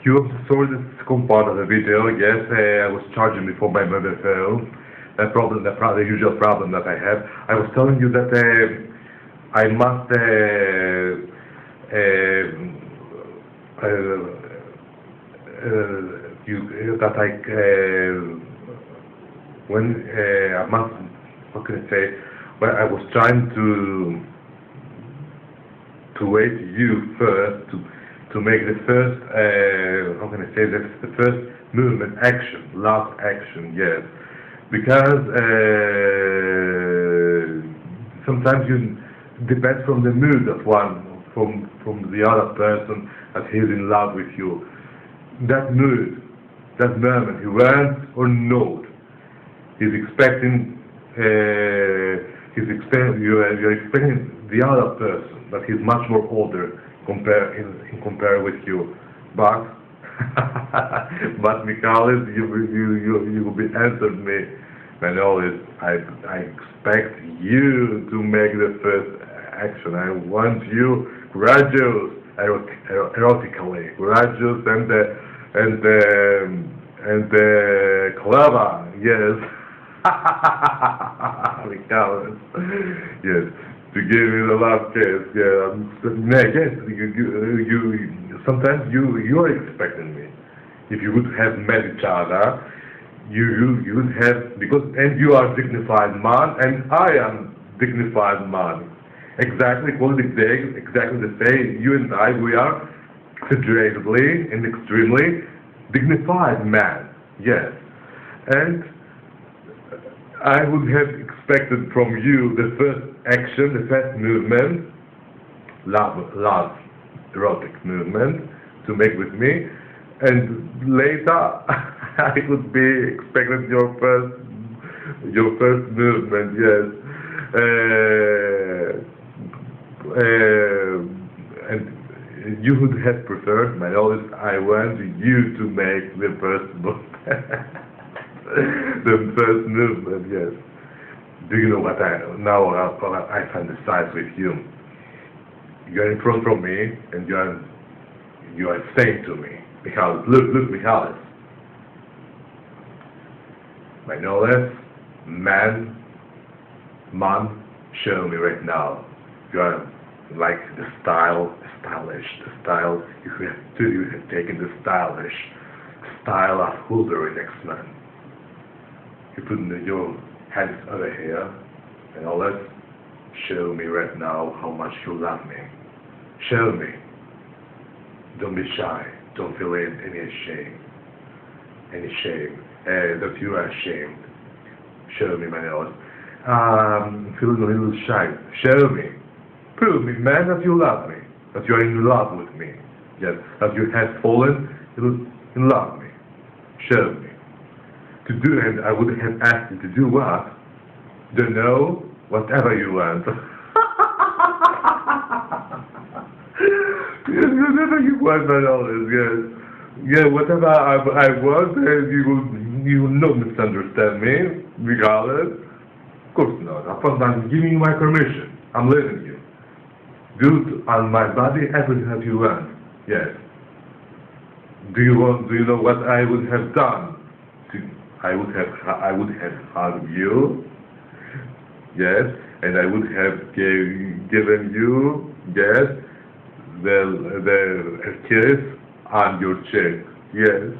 You saw the second part of the video. Yes, I was charging before my mobile phone. The usual problem that I have. I was telling you that I must that I when I must, what can I say? Well, I was trying to wait you first to make the first how can I say this, the first movement action, last action, yes, because sometimes you depends from the mood of one, from the other person that he's in love with you, that mood, that moment, he wants or not, he's expecting you're expecting the other person, but he's much more older compare with you. But but Michalis, you will be answered me. And always I expect you to make the first action. I want you gracious, erotically, gracious and clever. Yes. Michalis. Yes. To give me the last kiss, yeah. Yes, you sometimes you are expecting me. If you would have met each other, you would have, because, and you are dignified man, and I am dignified man. Exactly, exactly the same. You and I, we are exaggeratedly and extremely dignified man. Yes, and I would have expected from you the first action, the first movement, love, erotic movement, to make with me, and later I would be expecting your first movement, yes, and you would have preferred, my knowledge, I want you to make the first movement. The first movement, yes. Do you know what I fantasize with you? You're in front of me, and you are saying to me, Michalis, look, Michalis. My knowledge, man, show me right now. You are like the stylish, the style. You have taken the stylish style of Hulder in X-Men. You put your hands over here, and all that. Show me right now how much you love me. Show me. Don't be shy. Don't feel any shame. That you are ashamed. Show me, my nose. Feeling a little shy. Show me. Prove me, man, that you love me. That you are in love with me. Yes, that you have fallen in love with me. Show me. To do, and I would have asked you to do what? Don't know, whatever you want. Yes, whatever you want, my knowledge, yes. Yeah, whatever I want, you will not misunderstand me, regardless. Of course not. I'm giving you my permission. I'm letting you. Do on my body everything that you want. Yes. Do you know what I would have done? I would have hugged you, yes, and I would have given you, yes, the kiss on your cheek, yes,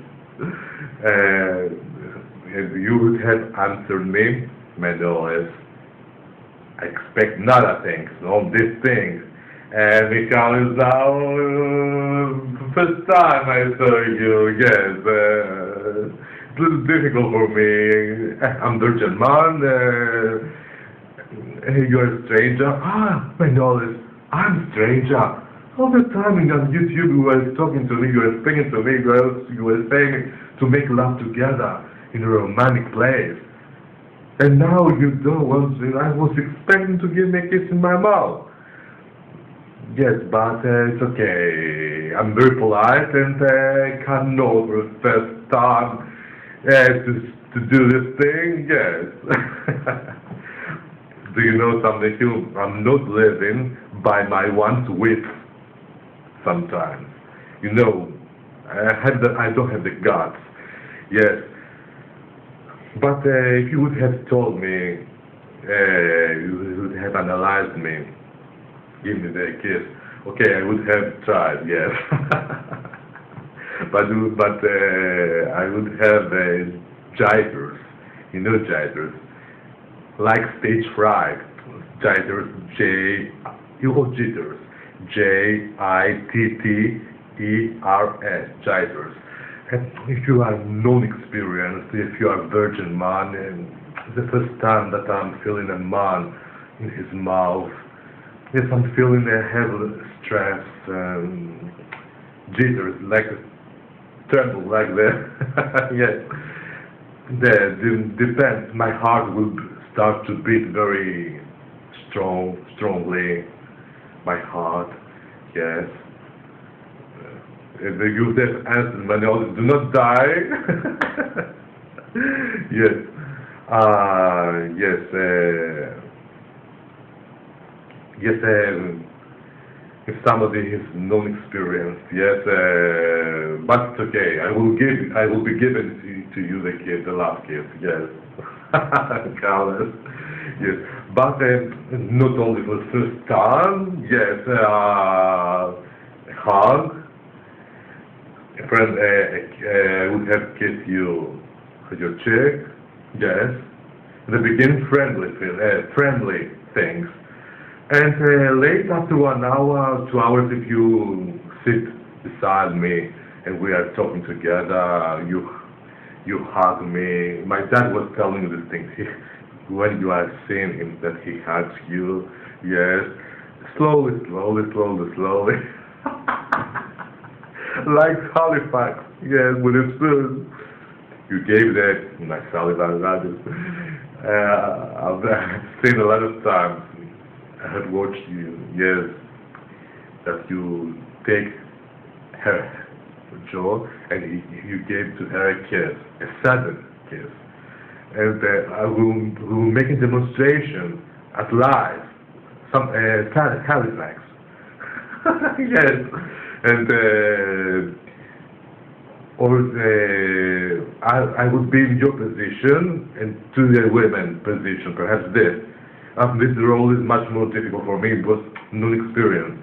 and you would have answered me, Mendoles. I expect nada things, all these things, and because now, first time I saw you, yes. It's a little difficult for me. I'm Deutscher man. You're a stranger. My knowledge. I'm a stranger. All the time on YouTube you were talking to me, you were speaking to me, you were saying to make love together in a romantic place. And now you don't want to. I was expecting to give me a kiss in my mouth. Yes, but it's okay. I'm very polite and cannot for the first time. To do this thing, yes. Do you know something? I'm not living by my one's wits sometimes. You know, I don't have the guts. Yes. But if you would have told me, you would have analyzed me, give me the kiss, okay, I would have tried, yes. but I would have jitters, you know jitters, like stage fright, jitters, jitters, Jitters, jitters. And if you are non-experienced, if you are a virgin man, and the first time that I'm feeling a man in his mouth, yes, I'm feeling a heavy stress, jitters, like tremble like that. Yes, depends. My heart will start to beat very strongly. My heart, yes. The youth have answered my notice, do not die. Yes. Yes. Yes. If somebody is non-experienced, yes. But it's okay. I will be given to you the last kiss. Yes. Carlos. Yes. But not only for the first time. Yes. Hug. A friend would have kissed you on your cheek, yes. In the beginning, friendly things. And late after 1 hour, 2 hours, if you sit beside me and we are talking together, you hug me. My dad was telling me these things. When you are seeing him, that he hugs you, yes. Slowly. Like Halifax, yes, with a spoon. You gave that, like Halifax, I've seen a lot of times. I have watched you, yes, that you take her jaw and you gave to her a kiss, a sudden kiss. And I will make a demonstration at live, some Halifax. Yes. And I would be in your position and to the women position, perhaps this. This role is much more difficult for me because non-experience.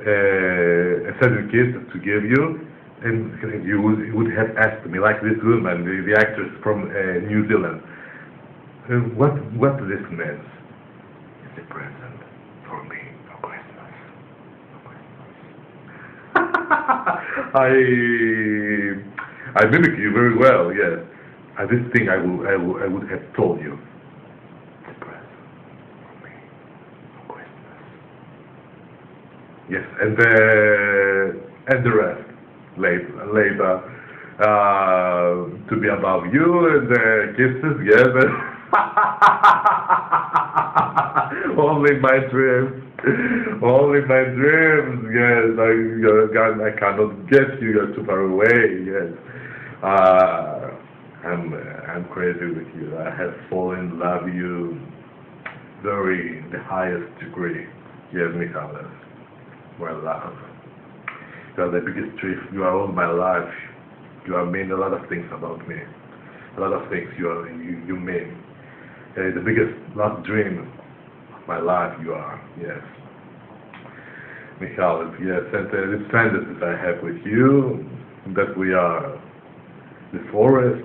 A sudden kiss to give you, and you would have asked me, like this woman, the actress from New Zealand, what this means. It's a present for me for Christmas. I mimic you very well, yes. This thing I would have told you. It's a present for me for Christmas. Yes, and the rest later to be above you and kisses, yes. Only my dreams. Only my dreams, yes. I cannot get you. You're too far away, yes. I'm crazy with you. I have fallen in love with you the highest degree. Yes, Michaelis, my love. You are the biggest truth. You are all my life. You have mean a lot of things about me. A lot of things you mean. The biggest love dream of my life you are, yes. Michaelis, yes, and the friend that I have with you, that we are the forest,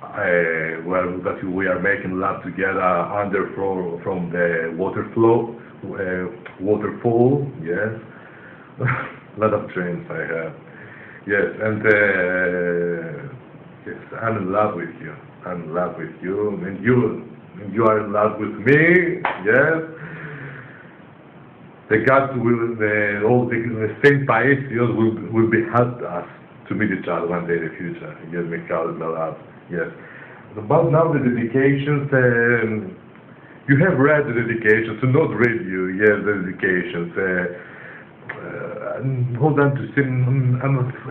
that we are making love together from the waterfall, yes. A lot of dreams I have, yes, and yes, I'm in love with you. I'm in love with you, and you are in love with me, yes. The gods all the Saint Paisios will be helped us to meet each other one day in the future. Yes, Michaelis, my love. Yes. But now the dedications, you have read the dedications, so not read you, yes, the dedications. Hold on to sin.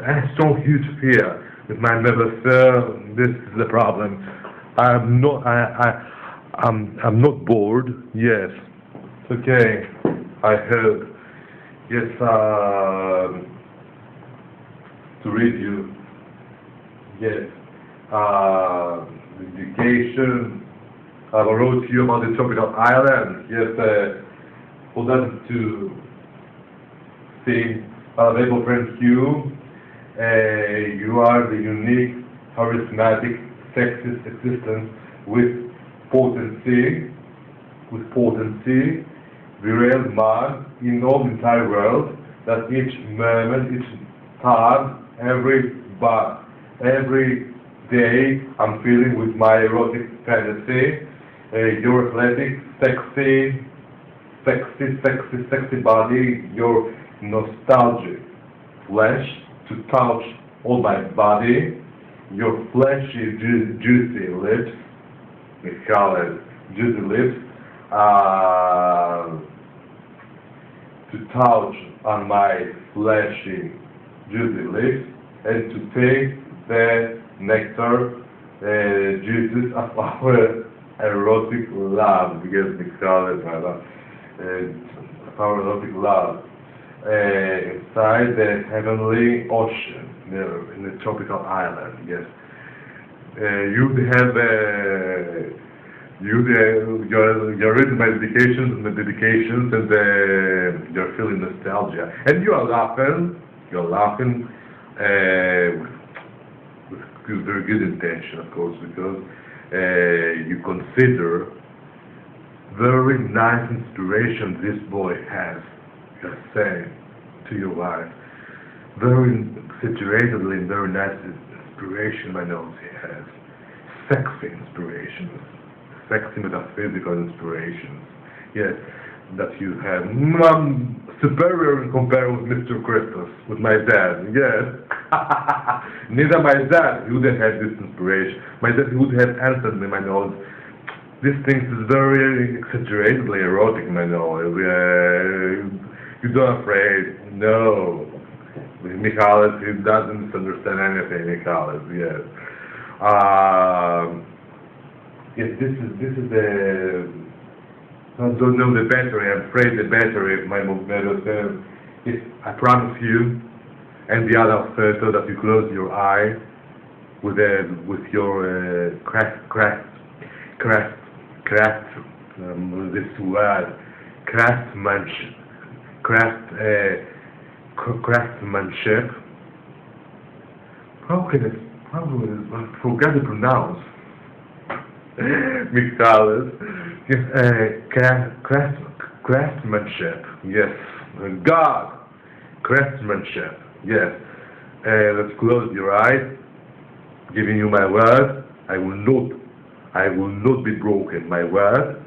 I have so huge fear with my mother, sir. This is the problem. I'm not bored. Yes. It's okay. I heard. Yes. to read you. Yes. Education. I wrote to you about the tropical island. Yes. For them to sing Lovable friend Hugh. You are the unique, charismatic, sexist existence with potency, the real man in all the entire world, that each moment, each time, every day I'm feeling with my erotic fantasy, your athletic, sexy body, your nostalgic flesh to touch all my body, your fleshy, juicy lips, we call it juicy lips, to touch on my fleshy, juicy lips, and to taste the nectar, juices of our erotic love, because we call it our erotic love, inside the heavenly ocean, in the tropical island. Yes, you have you're reading my dedications and you're feeling nostalgia, and you're laughing with very good intention, of course, because you consider very nice inspiration this boy has. You're saying to your wife, very exaggeratedly and very nice inspiration, I know he has. Sexy inspirations, sexy metaphysical inspirations. Yes, that you have superior in comparison with Mr. Christmas, with my dad. Yes. Neither my dad would have had this inspiration. My dad would have answered me, my nose. This thing is very exaggeratedly erotic, my nose. You don't afraid. No. Michalis, he doesn't understand anything, Michalis, yes. Yes, this is the, I don't know the battery, I'm afraid the battery of my mobile. Yes, I promise you, and the other photo that you close your eye with your this word, craftsmanship. How I forgot to pronounce. Michalis. Yes, craftsmanship. Yes, God, craftsmanship. Yes. Let's close your eyes. Giving you my word. I will not be broken. My word.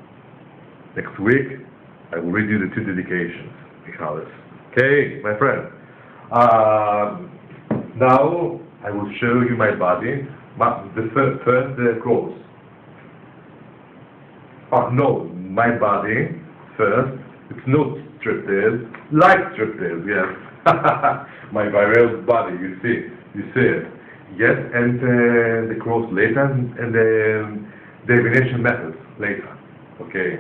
Next week, I will read you the 2 dedications, Michalis. Okay, my friend. Now I will show you my body, but the first cross. No, my body first. It's not striptease, like striptease, yes. My real body, you see it. Yes, and the cross later, and the divination methods later. Okay.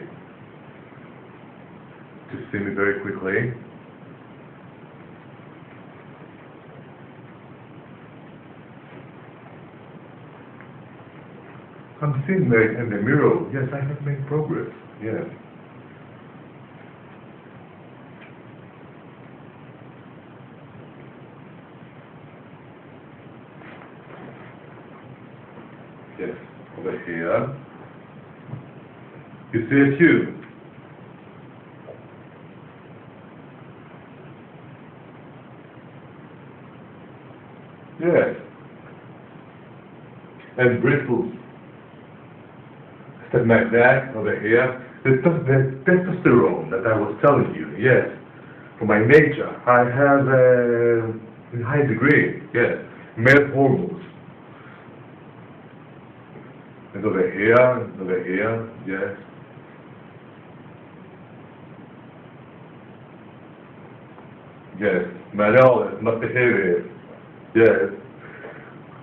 To see me very quickly. I'm seeing in the mirror. Yes, I have made progress. Yes. Yes, over here. You see it, Hugh? Yes. And bristles. Step like that, over here. The testosterone that I was telling you, yes. For my nature, I have a high degree, yes. Male hormones. And over here, yes. Yes, Manuel, not behavior. Yes.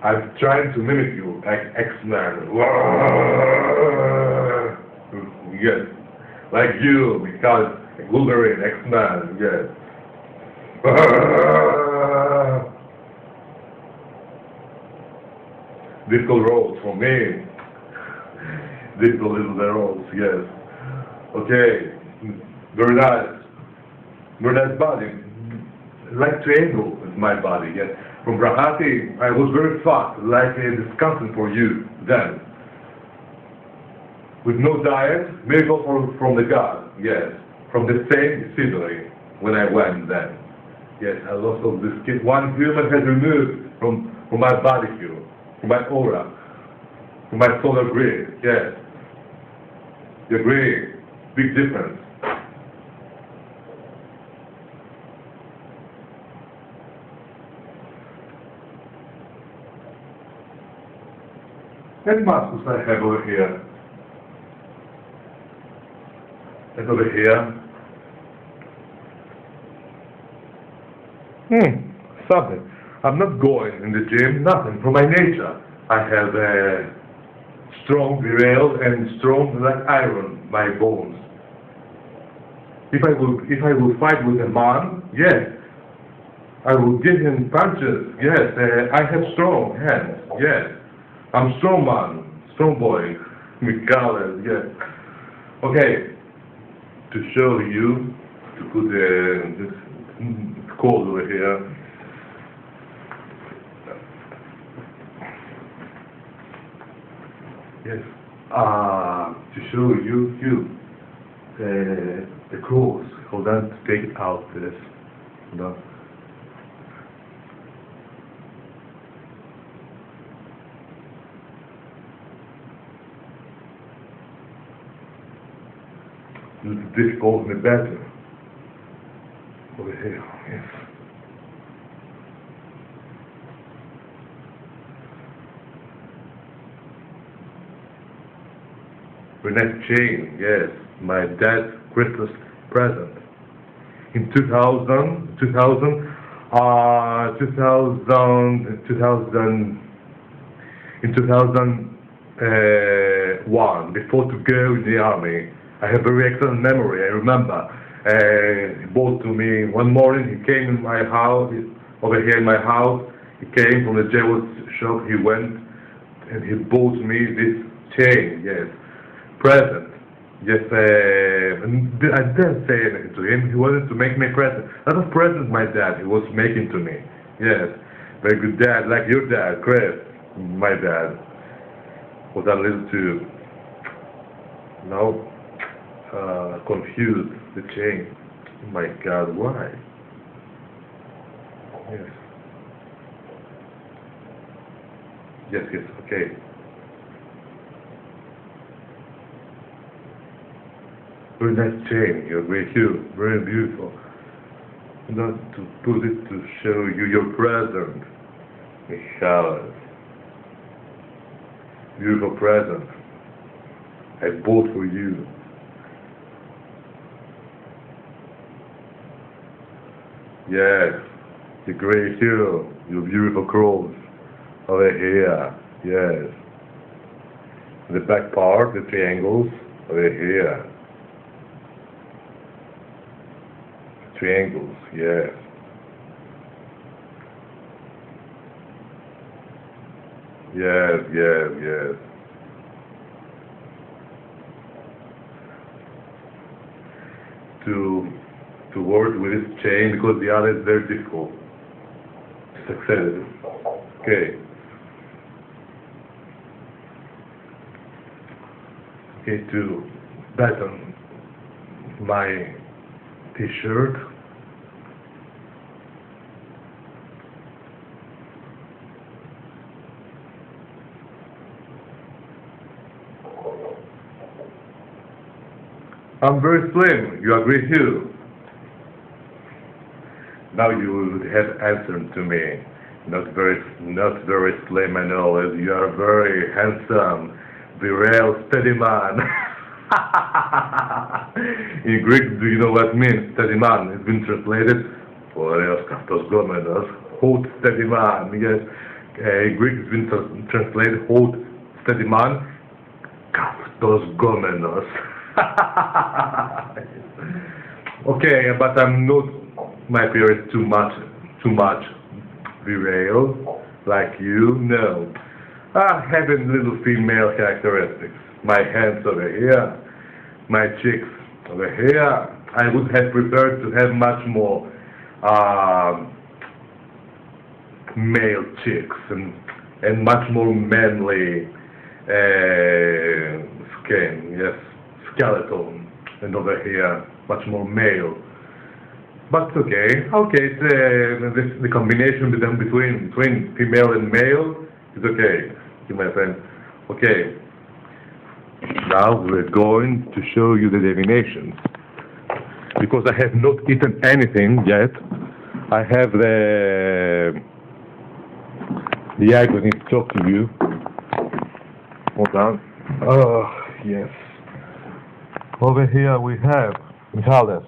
I'm trying to mimic you, X-Man. Yes. Like you, because Wolverine, X-Man, yes. difficult roles for me. Difficult little roles, yes. Okay, very nice. Very nice body. Like triangle is my body, yes. From Brahati, I was very fat, like a discussion for you then. With no diet, miracle from the God, yes. From the same seedling when I went then. Yes, I lost all this skin. One human has removed from my body hue, from my aura, from my solar grid, yes. You agree? Big difference. And muscles I have over here. And over here. Something. I'm not going in the gym, nothing. From my nature, I have a strong virile and strong like iron, my bones. If I will fight with a man, yes, I will give him punches. Yes, I have strong hands. Yes, I'm strong man, strong boy. Miguel, yes. Okay, to show you, to put this cold over here. Yes. To show you the cross. Hold on to take out this. Hold on. This goes in the better. Over here, yes. Very nice chain, yes. My dad's Christmas present. In 2000, in 2001, before to go in the army, I have very excellent memory, I remember. He bought to me one morning, he came in my house, over here in my house, he came from the jeweler's shop, he went and he bought me this chain, yes, present. Yes, I didn't say anything to him, he wanted to make me a present. That was present my dad, he was making to me, yes. Very good dad, like your dad, Chris, my dad. Was a little too, confused, the chain. Oh my God, why? Yes. Yes, okay. Very nice chain, you're very cute, very beautiful. Not to put it to show you your present, Michael. Beautiful present. I bought for you. Yes, the great hero, your beautiful cross over here. Yes. The back part, the triangles over here. Triangles, yes. Yes. To work with this chain because the other is very difficult to success. Okay. Okay, to button my t-shirt. I'm very slim, you agree too? Now you would have answered to me. Not very slim and all, as you are very handsome, virile, steady man. In Greek, do you know what it means? Steady man. It's been translated Oreos kastos gomenos, hot steady man. Yes, in Greek it's been translated hot steady man, kastos gomenos. Okay, but I'm not, my appearance too much virile, like you, no. having little female characteristics. My hands over here, my cheeks over here. I would have preferred to have much more male cheeks and much more manly skin, yes, skeleton, and over here much more male. But okay, it's, the combination between female and male is okay, my friend. Okay, now we're going to show you the divinations. Because I have not eaten anything yet, I have the agony to talk to you. Hold on. Oh, yes. Over here we have Michalis.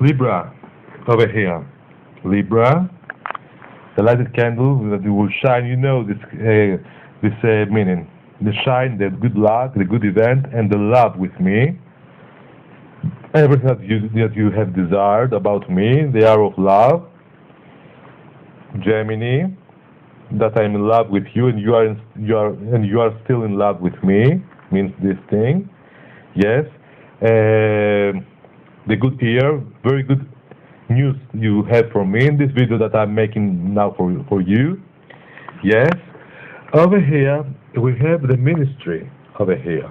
Libra, over here. Libra, the lighted candle that will shine, you know this meaning. The shine, the good luck, the good event, and the love with me. Everything that you have desired about me, the hour of love. Gemini, that I'm in love with you and you are still in love with me, means this thing. Yes. The good ear, very good news you have for me in this video that I'm making now for you. Yes. Over here we have the ministry over here.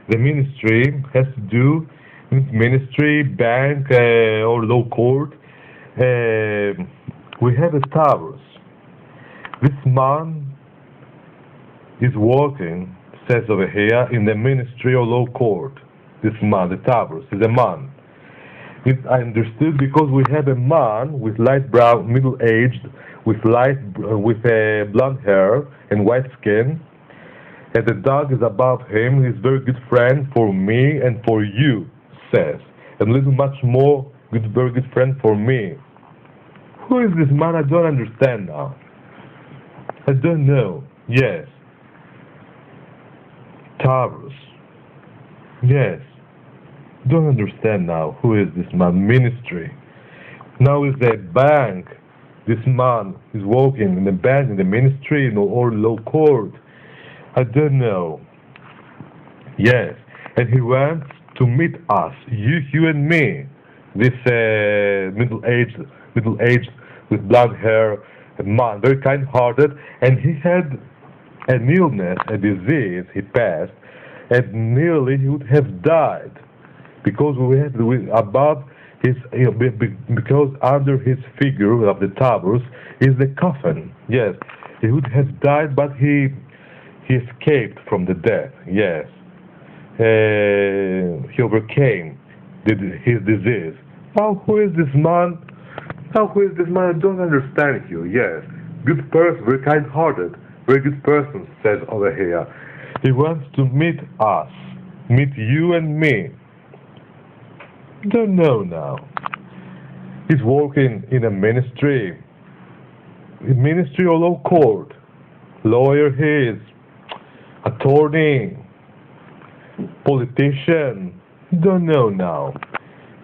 The ministry has to do with ministry, bank, or law court. We have a Taurus. This man is working, says over here, in the ministry or law court. This man, the Taurus, is a man. I understood because we have a man with light brown, middle-aged, with blonde hair and white skin. And the dog is above him. He's a very good friend for me and for you, says. And a little much more very good friend for me. Who is this man? I don't understand now. I don't know. Yes. Taurus. Yes. Don't understand now. Who is this man? Ministry. Now is a bank. This man is working in the bank, in the ministry, or law court. I don't know. Yes, and he wants to meet us, you and me. This middle-aged with blonde hair man, very kind-hearted, and he had an illness, a disease. He passed, and nearly he would have died because above his, because under his figure of the Taurus is the coffin. Yes, he would have died, but he escaped from the death, yes. He overcame his disease. Now, who is this man? I don't understand you, yes. Good person, very kind-hearted, very good person, says over here. He wants to meet us, meet you and me. Don't know now. He's working in a ministry or law court. Lawyer he is. Attorney, politician, don't know now.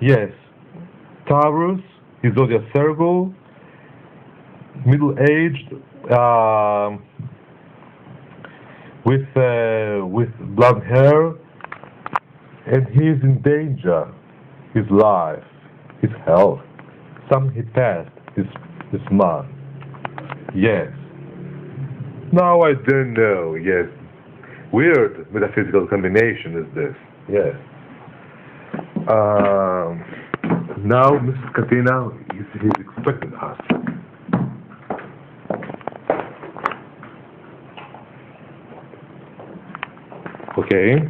Yes, Taurus, his zodiac circle, middle-aged, with blonde hair, and he is in danger. His life, his health. He passed. This man. Yes. Now I don't know. Yes. Weird metaphysical combination is this. Yes. Now Mrs. Katina he's expecting us. Okay.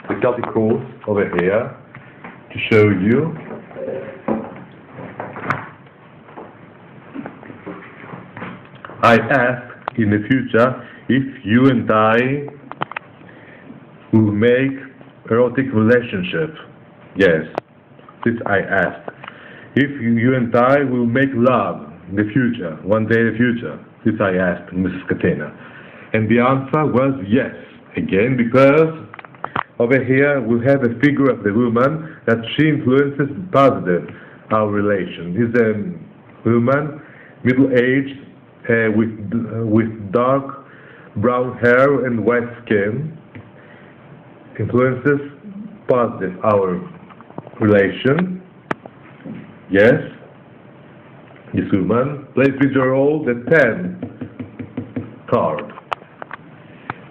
The Celtic rules over here to show you. I ask in the future if you and I will make erotic relationship. Yes, this I asked. If you and I will make love in the future, one day in the future. This I asked Mrs. Katina. And the answer was yes. Again, because over here we have a figure of the woman that she influences positive our relation. Is woman, middle-aged, with dark brown hair and white skin, influences positive our relation. Yes, this woman plays with your role the 10 card.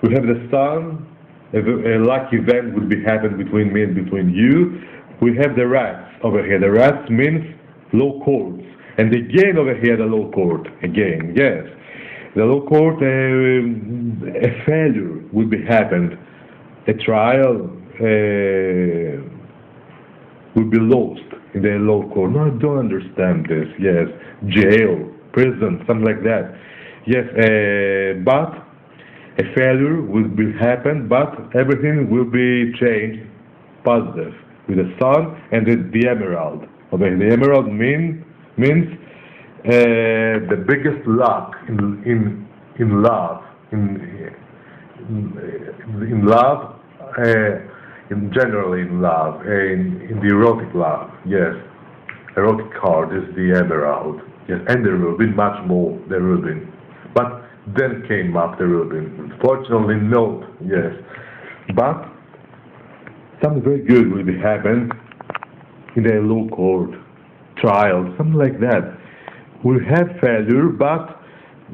We have the sun, a lucky event will be happen between me and between you. We have the rats over here. The rats means low chords. And again over here the low chord. Again, yes. The low chord, a failure will be happened. A trial will be lost in the low chord. No, I don't understand this. Yes. Jail, prison, something like that. Yes, but a failure will be happen, but everything will be changed positive with the sun and the emerald. Okay, the emerald means the biggest luck in love in love in generally in love in the erotic love. Yes, erotic card is the emerald. Yes, and the rubin, much more the rubin, but then came up the rubin. Fortunately not, yes. But something very good will be happened in the low court trial, something like that. We'll have failure, but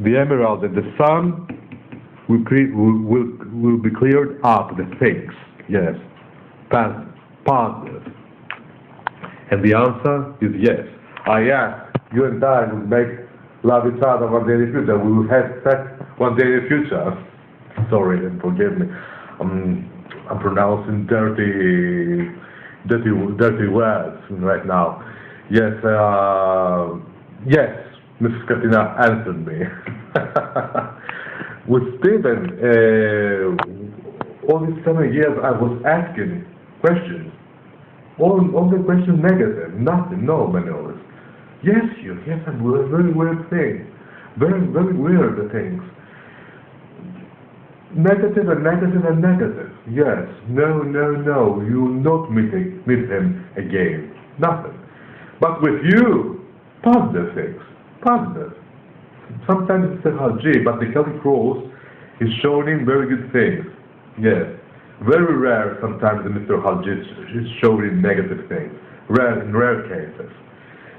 the emerald and the sun will be cleared up, the things, yes. Positive. And the answer is yes. I ask, you and I will make love each other one day in the future. We will have sex one day in the future. Sorry and forgive me. I'm pronouncing dirty words right now. Yes, yes, Mrs. Katina answered me. With Stephen, all these 7 years I was asking questions. All the questions negative, nothing, no, Manolis. Yes, and very weird things. Very weird things. Negative and negative and negative. Yes, no, you will not meet him again. Nothing. But with you, positive things. Positive. Sometimes it's a Haji, but the Celtic Cross is showing very good things. Yes. Very rare sometimes the Mr. Haji is showing negative things. In rare cases.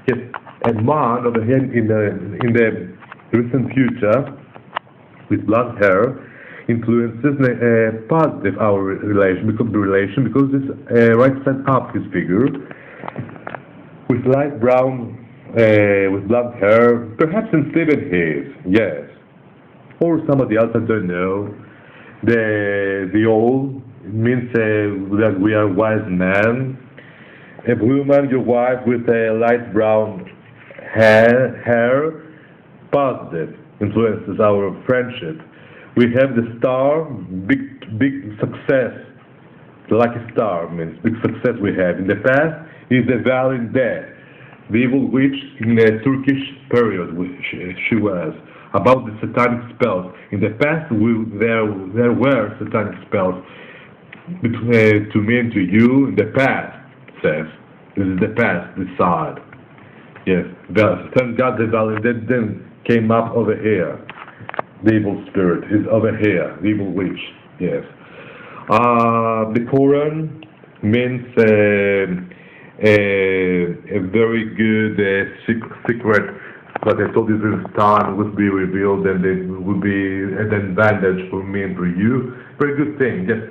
Yes, a man over here in the recent future with blonde hair influences positive our relation because this right side up his figure with light brown with blonde hair, perhaps in Stephen Hayes, yes, or somebody else I don't know. The old means that we are wise men. A woman, your wife, with a light brown hair, positive influences our friendship. We have the star, big success. The lucky star means big success we have. In the past is the Valentine'S, the evil witch in the Turkish period she was. About the satanic spells. In the past there were satanic spells to me and to you. In the past, says. This is the past, this side. Yes. Thank God the Valentine then came up over here. The evil spirit is over here, the evil witch, yes. The Quran means a very good secret, but I told you this time would be revealed and it would be an advantage for me and for you. Very good thing, yes.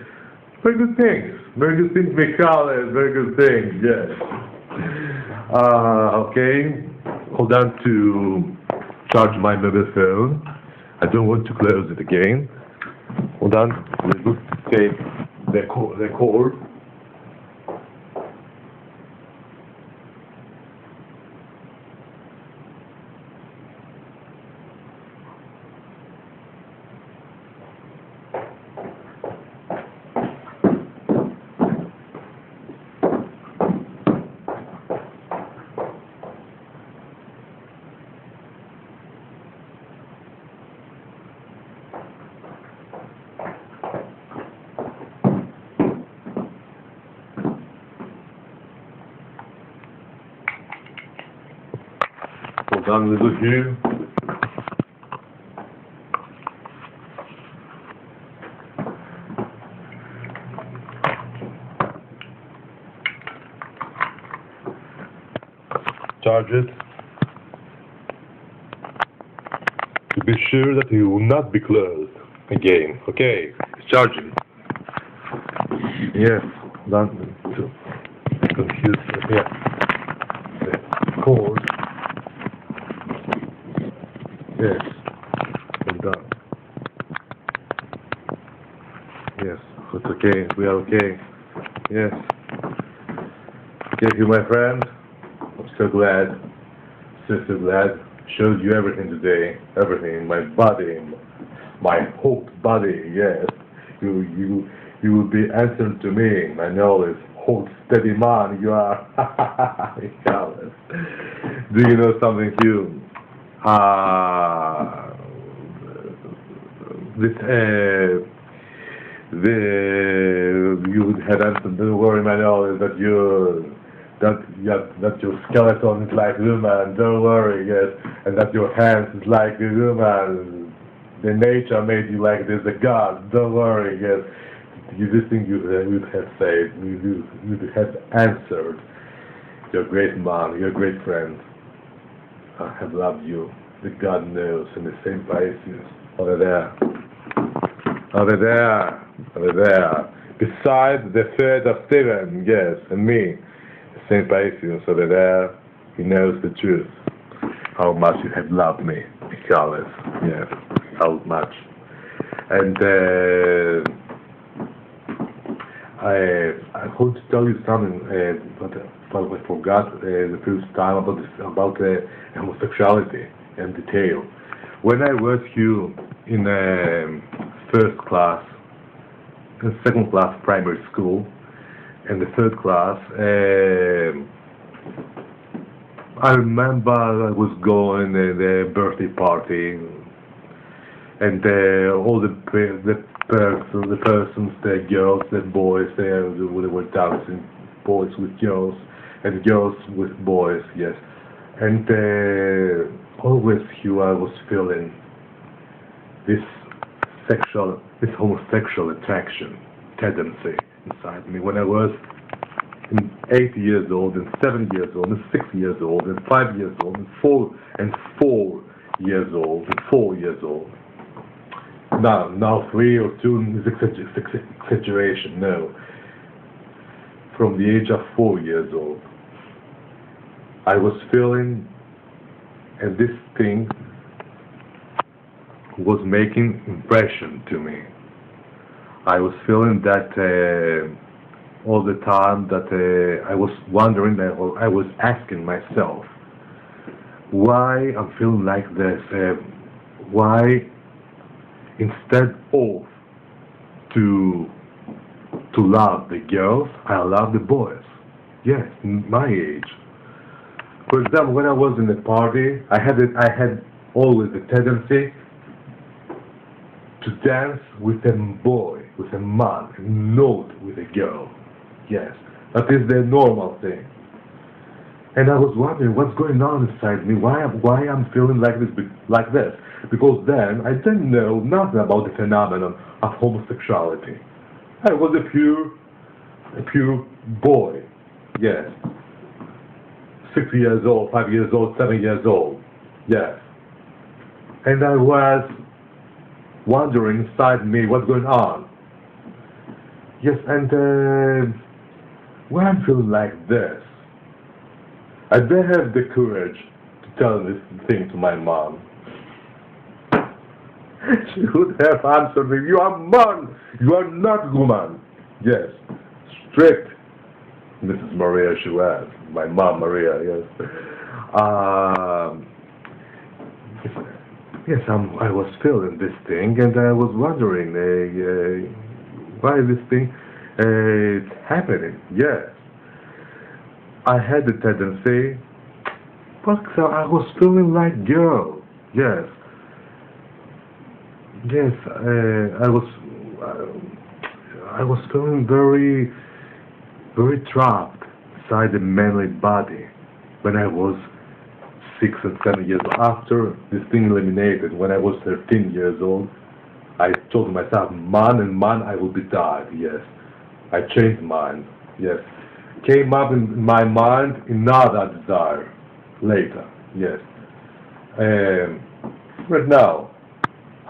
Very good things. Very good things, Michal, very good things, yes. Okay, hold on to charge my mobile phone. I don't want to close it again. Hold on, let's take the cord. Hold on, little Hugh. Charge it. To be sure that it will not be closed again. Okay, it's charging. Yes, done. Confused. Yeah. The cord. Yes, I'm done. Yes, it's okay. We are okay. Yes. Okay, you, my friend. I'm so glad. So glad. Showed you everything today. Everything. My body. My whole body. Yes. You will be answering to me. I know it's hold steady man. You are. Do you know something, Hugh? You would have answered. Don't worry, my knowledge that that your skeleton is like human. Don't worry, yes, and that your hands is like a human. The nature made you like this, a god. Don't worry, yes. This thing you would have said, you would have answered. You're a great man. You're a great friend. I have loved you. The God knows, in the same places. Over there. Over there. Over there. Beside the third of Stephen, yes, and me. The same places. Over there. He knows the truth. How much you have loved me, Carlos. Yes. How much. And I want to tell you something, but I forgot the first time about homosexuality in detail. When I was Hugh in first class, second class primary school, and the third class, I remember I was going to the birthday party, and all the persons, the girls, the boys, they were dancing, boys with girls, and girls with boys, yes. And always, Hugh, I was feeling this homosexual attraction, tendency inside me. When I was 8 years old, and 7 years old, and 6 years old, and 5 years old, and 4 years old, and 4 years old. Now 3 or 2 is exaggeration, no. From the age of 4 years old, I was feeling, and this thing was making impression to me. I was feeling that all the time, that I was wondering, or I was asking myself, why I'm feeling like this, why instead of to love the girls, I love the boys. Yes, my age. For example, when I was in the party, I had always the tendency to dance with a boy, with a man, and not with a girl. Yes, that is the normal thing. And I was wondering what's going on inside me, why I'm feeling like this, because then I didn't know nothing about the phenomenon of homosexuality. I was a pure boy, yes. 6 years old, 5 years old, 7 years old, yes. And I was wondering inside me what's going on. Yes, and why I'm feeling like this. I didn't have the courage to tell this thing to my mom. She would have answered me, you are man, you are not woman. Yes, strict. Mrs. Maria, she was. My mom, Maria, yes. Yes, I was feeling this thing, and I was wondering why this thing is happening. Yes. I had the tendency, but I was feeling like girl. Yes. Yes, I was feeling very, very trapped inside the manly body when I was 6 and 7 years after this thing eliminated, when I was 13 years old, I told myself, man and man, I will be died, yes. I changed mine, yes. Came up in my mind another desire, later, yes. Right now,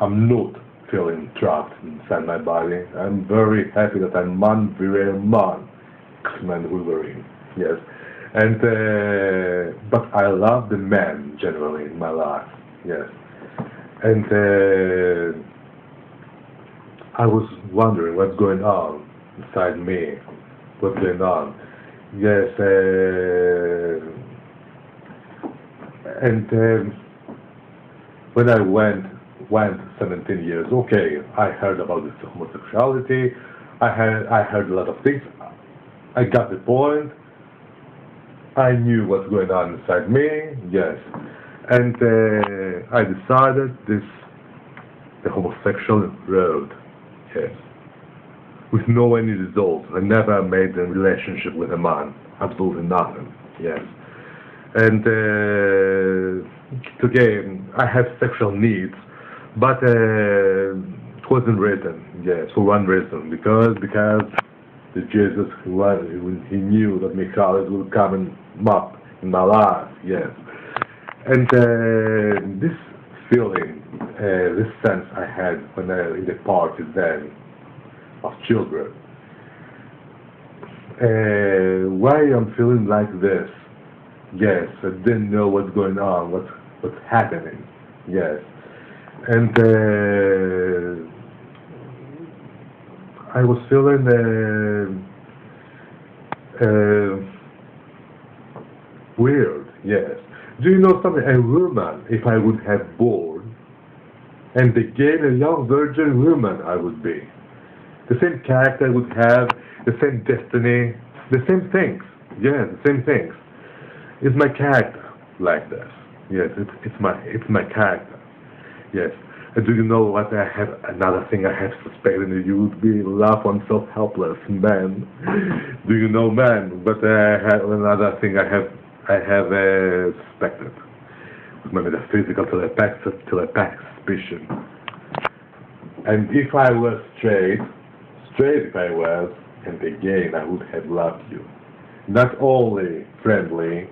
I'm not feeling trapped inside my body. I'm very happy that I'm man, very man, X-Men Wolverine, yes. And, but I love the men, generally, in my life, yes. And, I was wondering what's going on inside me, what's going on. Yes, and when I went 17 years, okay, I heard about this homosexuality, I heard a lot of things, I got the point, I knew what's going on inside me, yes, and I decided the homosexual road. Yes. With no any results. I never made a relationship with a man. Absolutely nothing. Yes. And again, I have sexual needs, but it wasn't written. Yes, for one reason, because the Jesus he knew that Michaelis would come up in my life. Yes. And this feeling, this sense I had when in the party then of children. Why I'm feeling like this? Yes, I didn't know what's going on, what's happening. Yes, and I was feeling weird. Yes. Do you know something? A woman, if I would have born, and again a young virgin woman I would be. The same character I would have, the same destiny, the same things. Yes, the same things. It's my character like this. Yes, it's my character. Yes. And do you know what I have? Another thing I have suspected that you would be love oneself helpless, man. Do you know, man? But I have another thing I have suspected. My metaphysical telepathic suspicion. And if I was straight if I was, and again I would have loved you. Not only friendly,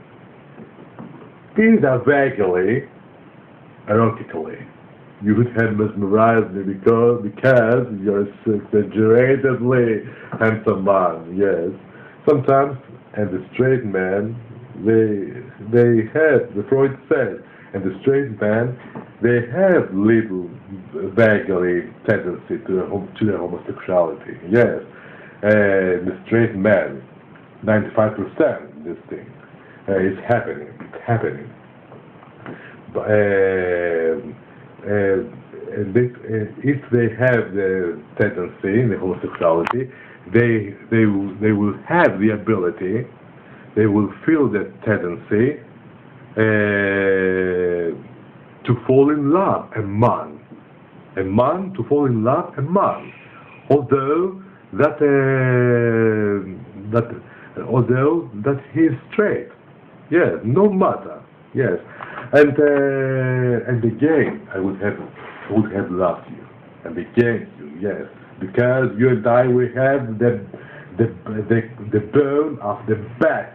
either vaguely, erotically. You would have mesmerized me because you're so exaggeratedly handsome man, yes. Sometimes, and the straight man, they have, the Freud says, and the straight man, they have little vaguely tendency to the homosexuality, yes. The straight man, 95% this thing is happening, it's happening. But, if they have the tendency, the homosexuality, they will have the ability, they will feel the tendency to fall in love, a man to fall in love, a man, although that he is straight, yes, no matter, yes, and again I would have loved you, and again you, yes, because you and I we have the bone of the bat.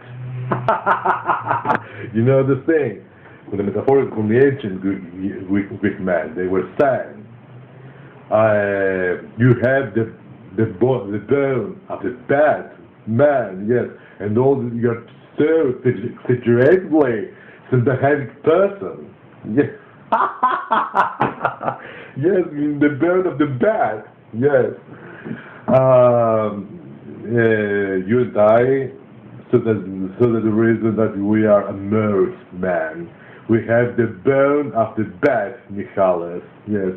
You know the thing, with the metaphor from the ancient Greek man, they were saying, you have the bone of the bat man, yes, and all you're so exaggeratedly sympathetic person, yes. Yes, the bone of the bat, yes. You and I, so that the reason that we are a merged man. We have the bone of the bat, Michaelis, yes.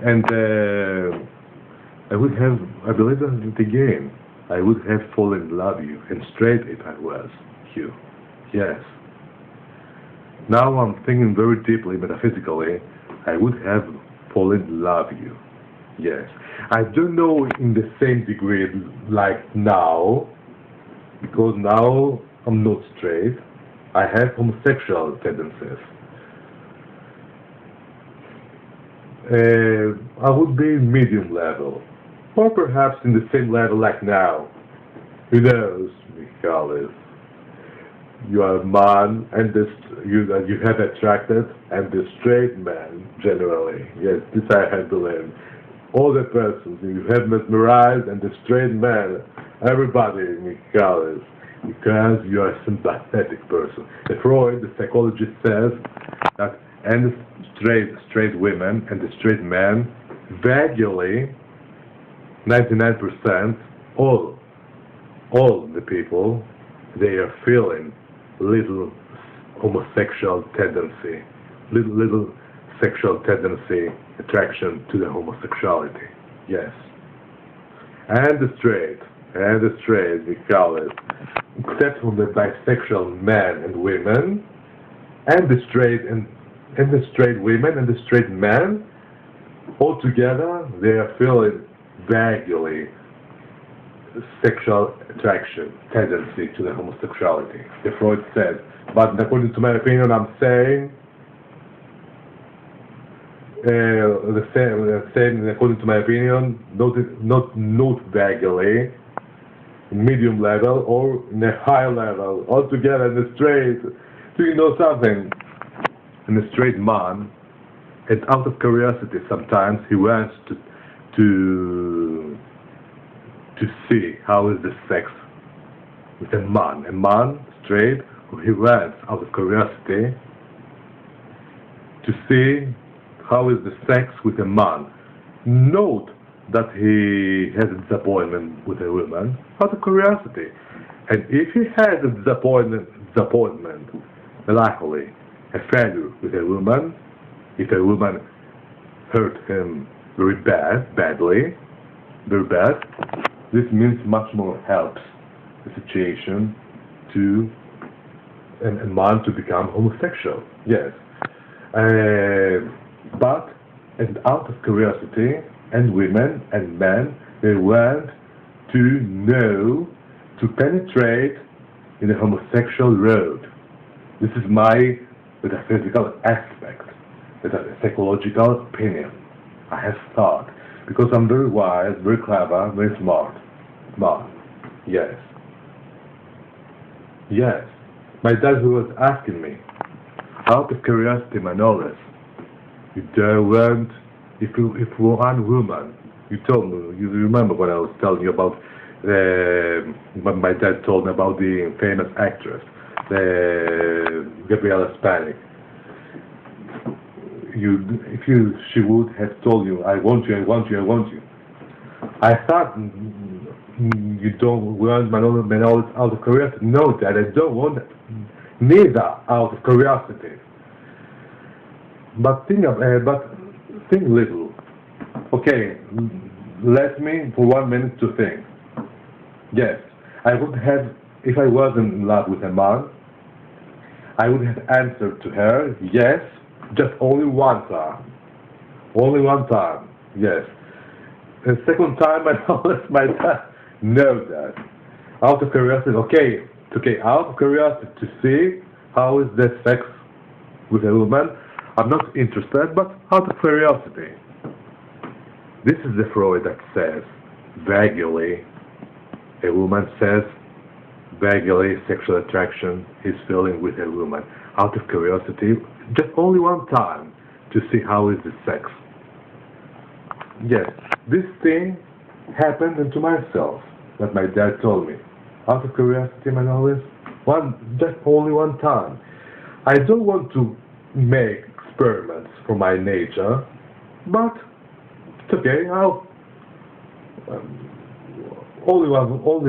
And I believe that again, I would have fallen in love with you, and straight if I was, Hugh, yes. Now I'm thinking very deeply, metaphysically, I would have fallen in love with you, yes. I don't know in the same degree like now, because now I'm not straight, I have homosexual tendencies. I would be medium level, or perhaps in the same level like now. Who knows, Michalis? You are a man, and you have attracted, and the straight man generally. Yes, this I have believed. All the persons you have mesmerized, and the straight man, everybody, Michalis, because you are a sympathetic person. The Freud, the psychologist, says that and straight women and the straight men, vaguely, 99%, all the people, they are feeling little homosexual tendency, little sexual tendency, attraction to the homosexuality. Yes. And the straight, we call it, except from the bisexual men and women, and the straight women and the straight men, all together, they are feeling vaguely sexual attraction, tendency to the homosexuality. The Freud said. But according to my opinion, I'm saying the same. According to my opinion, not vaguely, medium level or in a high level, altogether in the straight. Do you know something? In a straight man, and out of curiosity, sometimes he wants to see how is the sex with a man straight, he wants out of curiosity to see how is the sex with a man. Note that he has a disappointment with a woman out of curiosity, and if he has a disappointment, luckily, a failure with a woman, if a woman hurt him very badly, this means much more helps the situation to a man to become homosexual. Yes, but and out of curiosity, and women and men, they want to know, to penetrate in the homosexual road. This is my metaphysical aspect, the psychological opinion. I have thought, because I'm very wise, very clever, very smart. Yes. Yes. My dad was asking me, out of curiosity, my knowledge, you don't want, if one woman, you told me, you remember what I was telling you about, what my dad told me about the famous actress, Gabriela Spanik. She would have told you, I want you, I want you, I want you. I thought you don't want my knowledge out of curiosity. No, Dad, I don't want it. Neither out of curiosity. But think little. Okay, let me for 1 minute to think. Yes, I would have, if I was in love with a man, I would have answered to her, yes, just only one time. Only one time, yes. The second time I told my dad, no, Dad. Out of curiosity, okay, out of curiosity to see how is the sex with a woman. I'm not interested, but out of curiosity. This is the Freud that says, vaguely, a woman says, vaguely sexual attraction is feeling with a woman. Out of curiosity, just only one time to see how is the sex. Yes, this thing happened into myself, that my dad told me. Out of curiosity, my knowledge, just only one time. I don't want to make experiments for my nature, but it's okay. Only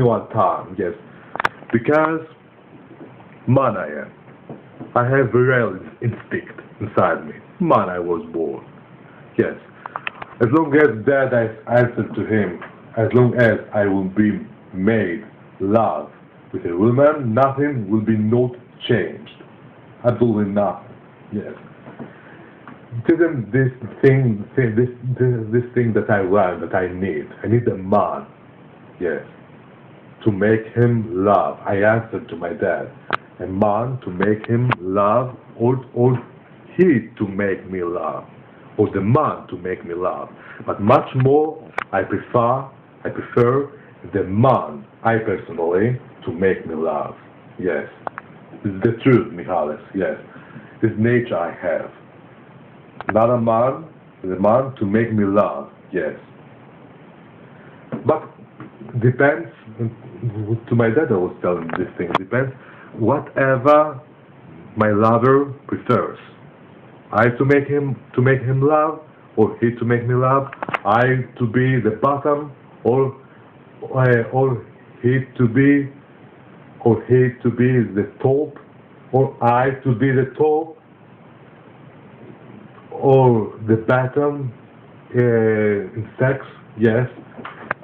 one time, yes, because man I am. I have a real instinct inside me. Man I was born. Yes. As long as that I answered to him, as long as I will be made love with a woman, nothing will be not changed. Absolutely nothing. Yes. It isn't this thing that I want, that I need. I need a man. Yes. To make him love. I answered to my dad. a man to make him love, or he to make me love, or the man to make me love. But much more, I prefer the man, I personally, to make me love. Yes, this is the truth, Michalis. Yes, this nature I have. Not a man, the man to make me love. Yes, but depends. To my dad, I was telling this thing. Depends whatever my lover prefers. I to make him love, or he to make me love. I to be the bottom, or he to be the top, or I to be the top, or the bottom in sex. Yes,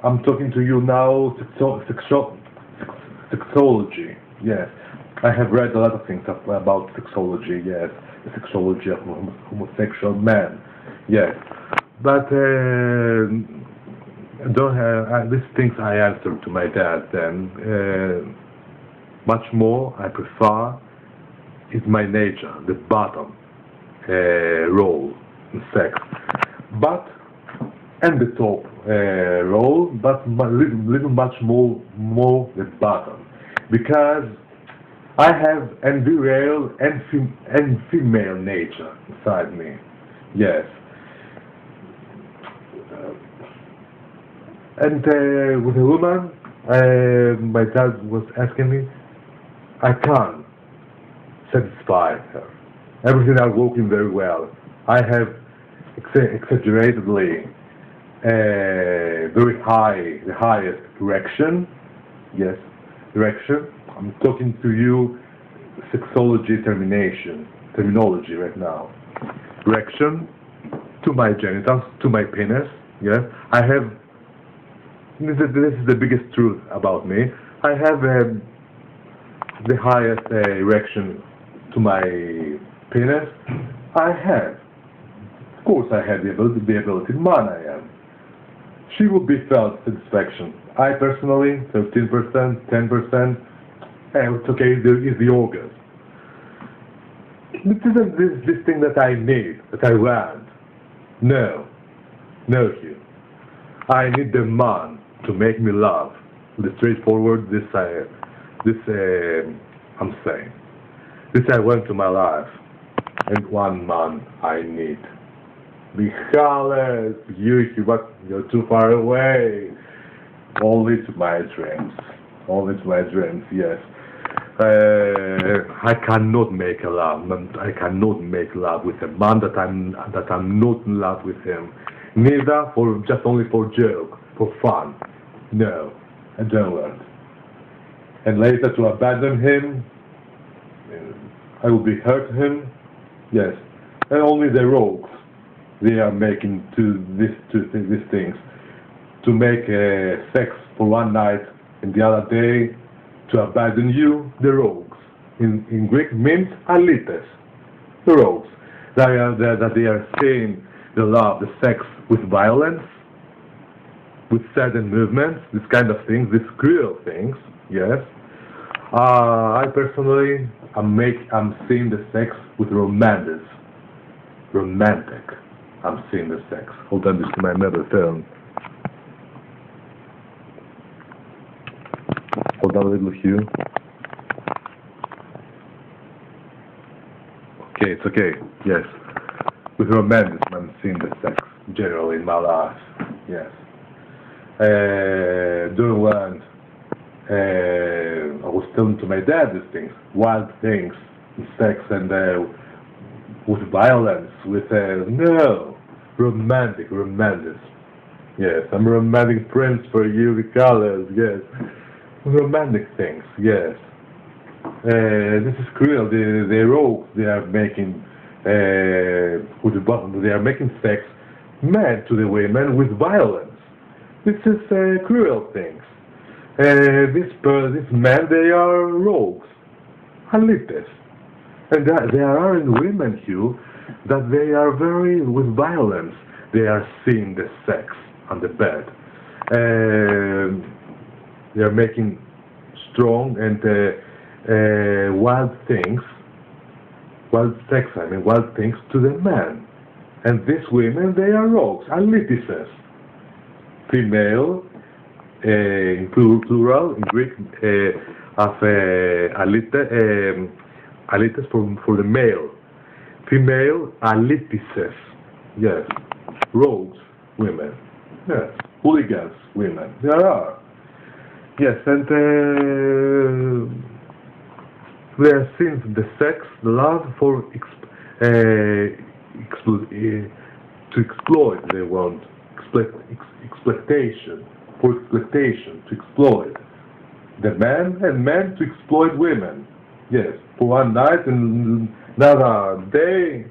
I'm talking to you now. Sexology. Yes, I have read a lot of things about sexology. Yes, the sexology of homosexual men. Yes, but don't have these things I answered to my dad. Then much more I prefer is my nature, the bottom role in sex, but and the top role, but little much more the bottom, because I have and virile and female nature inside me. Yes. And with a woman, my dad was asking me, I can't satisfy her. Everything are working very well. I have exaggeratedly very high, the highest erection. Yes, erection. I'm talking to you sexology terminology right now. Erection to my genitals, to my penis. Yes, I have. This is the biggest truth about me. I have the highest erection to my penis. I have. Of course, I have the ability. Man, I am. She would be felt satisfaction. I personally, 13%, 10%. It's okay. There is the orgasm. This isn't this thing that I need, that I want. No, Hugh. I need the man to make me love. The straightforward, I'm saying. This I want to my life. And one man I need. Michalis, but you're too far away. Only to my dreams. Only to my dreams, yes. I cannot make a love. I cannot make love with a man that I'm not in love with him. Neither for just only for joke, for fun. No, I don't want. And later to abandon him, I will be hurt him. Yes, and only the rogues they are making these things to make sex for one night and the other day to abandon you. The rogues in Greek means alites. The rogues that they are seeing the love, the sex with violence, with sudden movements, this kind of things, these cruel things. Yes, I personally I'm seeing the sex with romantic. I'm seeing the sex. Hold on, this is my mother phone. Hold on a little, Hugh. Okay, it's okay. Yes, with romanticism, I'm seeing the sex generally in my life. Yes. Doing one. I was telling to my dad these things, wild things, sex and with violence, with no, romantic. Yes, I'm a romantic prince for you, the colors. Yes, romantic things. Yes, this is cruel. The rogues they are making with the bottom. They are making sex mad to the women with violence. This is cruel things. These men, they are rogues, alites. And there are women, Hugh, that they are very, with violence, they are seeing the sex on the bed. They are making strong and wild things, wild sex, wild things to the man. And these women, they are rogues, alitises. Female, in plural, in Greek, of alites for the male. Female, alitises. Yes. Rogues, women. Yes. Hooligans, women. There are. Yes, and there seems the sex, the love for to exploit, they want exploitation, for exploitation, to exploit the man, and men to exploit women. Yes, for one night and another day,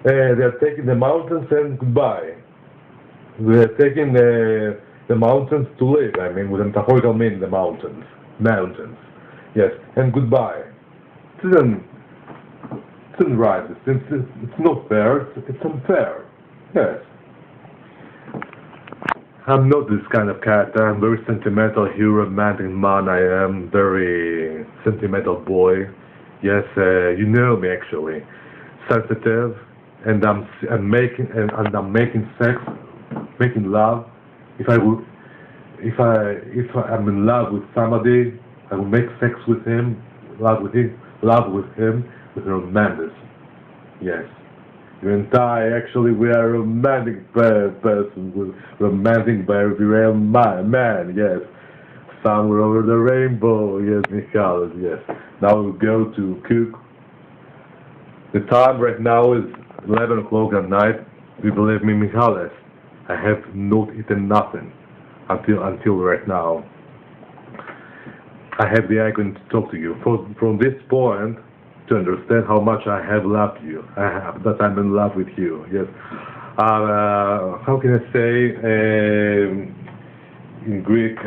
they are taking the mountains and goodbye. They are taking the mountains to live. With a metaphorical meaning, the mountains. Yes, and goodbye. It isn't right. It's not fair. It's unfair. Yes. I'm not this kind of character. I'm very sentimental, romantic man. I am very sentimental boy. Yes, you know me actually. Sensitive, and I'm making sex, making love. If I'm in love with somebody, I will make sex with him, love with him with romanticism. Yes. You and I, actually, we are a romantic person, with romantic by real man, yes. Somewhere over the rainbow, yes, Michalis, yes. Now we'll go to cook. The time right now is 11 o'clock at night. You believe me, Michalis, I have not eaten nothing until right now. I have the icon to talk to you. From this point, to understand how much I have loved you, that I'm in love with you. Yes. How can I say in Greek?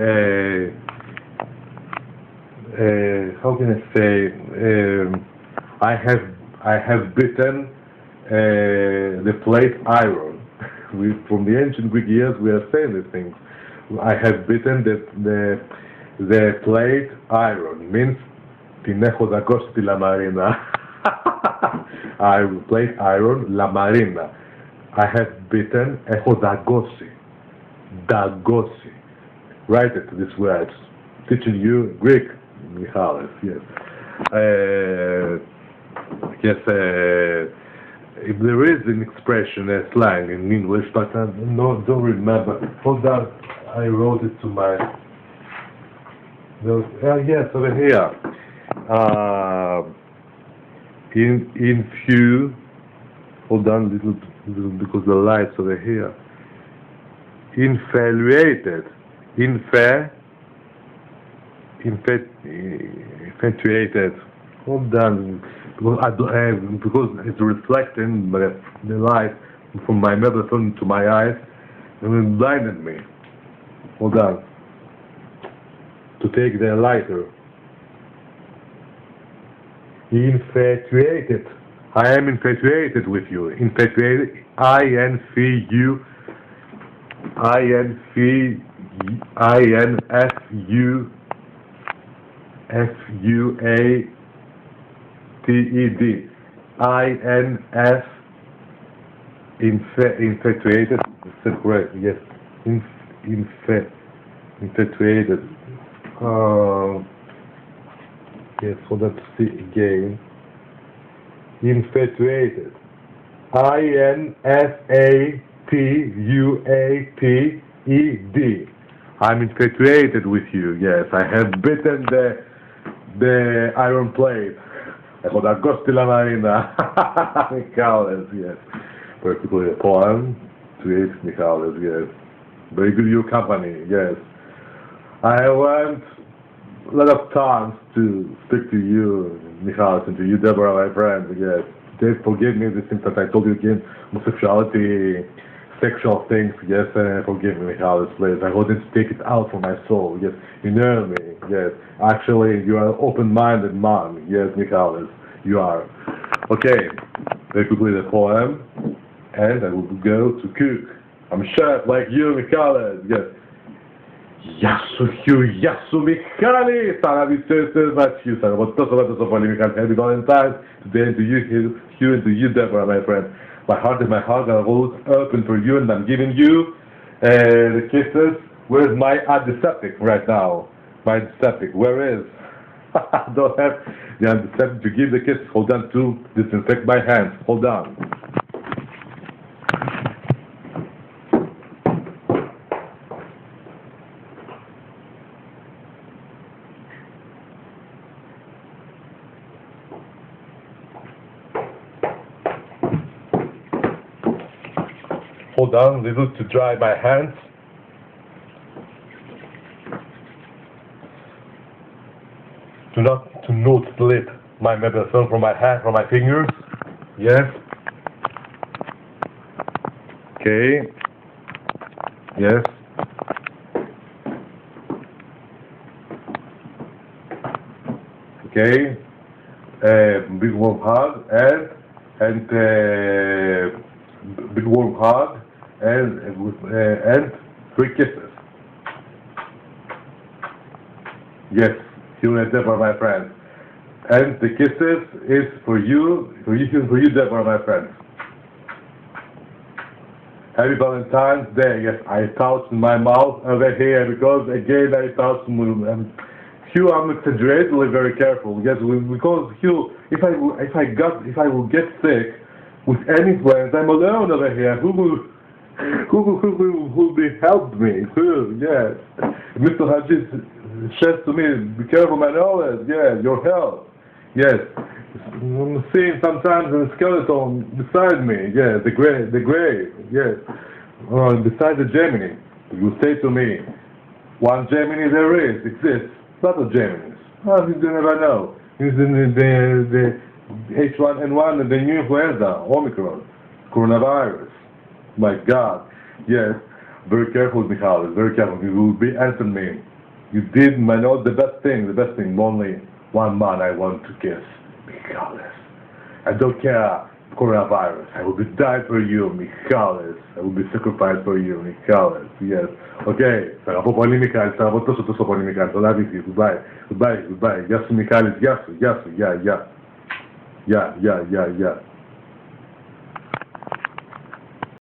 How can I say? I have bitten the plate iron. From the ancient Greek years, we are saying these things. I have bitten the plate iron. Means την έχω δαγκώσει τη λαμαρίνα. I plate iron, λαμαρίνα. I have bitten, έχω δαγκώσει. Δαγκώσει. Write it, these words. Teaching you Greek, Michalis, yes. Yes, if there is an expression, a slang in English, but I don't remember. Hold on, I wrote it to my... yes, over here. In few, hold on a little because the light's over here. Infatuated, infatuated. Hold on, because it's reflecting the light from my mobile phone to my eyes, and it blinded me. Hold on. To take the lighter. Infatuated. I am infatuated with you. Infatuated. I-N-F-U. I-N-F-U-A-T-E-D. I-N-F. Infatuated. Is that correct? Yes. Infatuated. Yes, hold on to see again. Infatuated. I-N-F-A-T-U-A-T-E-D. I'm infatuated with you. Yes, I have bitten the iron plate. Έχω δαγκώσει τη λαμαρίνα. Michalis, yes. Particularly a poem to it, Michalis, yes. Very good your company, yes. I went a lot of times to speak to you, Michalis, and to you, Deborah, my friend, yes. Please forgive me the things that I told you again, homosexuality, sexual things, yes, forgive me, Michalis, please. I wanted to take it out from my soul, yes. You know me, yes. Actually, you are an open-minded man, yes, Michalis, you are. Okay, very quickly the poem, and I will go to cook. I'm a chef like you, Michalis, yes. Γεια σου, Hugh, γεια σου, Μιχάλη! Θαναβητές Ματσιού, θα πω τόσο πολύ, Μιχάλη. Happy Valentine's today to you, Hugh, and to you, Deborah, my friend. My heart and my heart are always open for you, and I'm giving you the kisses. Where's my antiseptic right now? My antiseptic, where is? I don't have the antiseptic to give the kisses. Hold on to disinfect my hands. Hold on. Hold on, this is to dry my hands. To not slip my medicine from my hand, from my fingers. Yes. Okay. Yes. Okay. Big warm hug and big warm hug and 3 kisses. Yes, you and Deborah, my friends. And the kisses is for you, Deborah, my friends. Happy Valentine's Day. Yes, I touched my mouth over here because again I touched Hugh. I'm exaggeratingly very careful. Yes, because Hugh, if I will get sick with any friends, I'm alone over here. Who will be help me? Who? Yes. Mr. Hadjis says to me, be careful, my knowledge. Yes, your health. Yes. I'm seeing sometimes a skeleton beside me. Yes, the grave. Yes. Beside the Gemini. You say to me, one Gemini there exists. Lot of Geminis. Oh, you never know. It's the H1N1 and the new influenza, Omicron, coronavirus. My God. Yes. Very careful, Michalis. Very careful. You will be answering me. You did, the best thing. Only one man I want to kiss. Michalis. I don't care, coronavirus. I will be died for you, Michalis. I will be sacrificed for you, Michalis. Yes. Okay. Θα αγαπώ πολύ, Μιχάλη. Θα αγαπώ τόσο πολύ, Μιχάλη. Το love you. Goodbye. Γεια σου, Μιχάλη. Γεια σου. Γεια.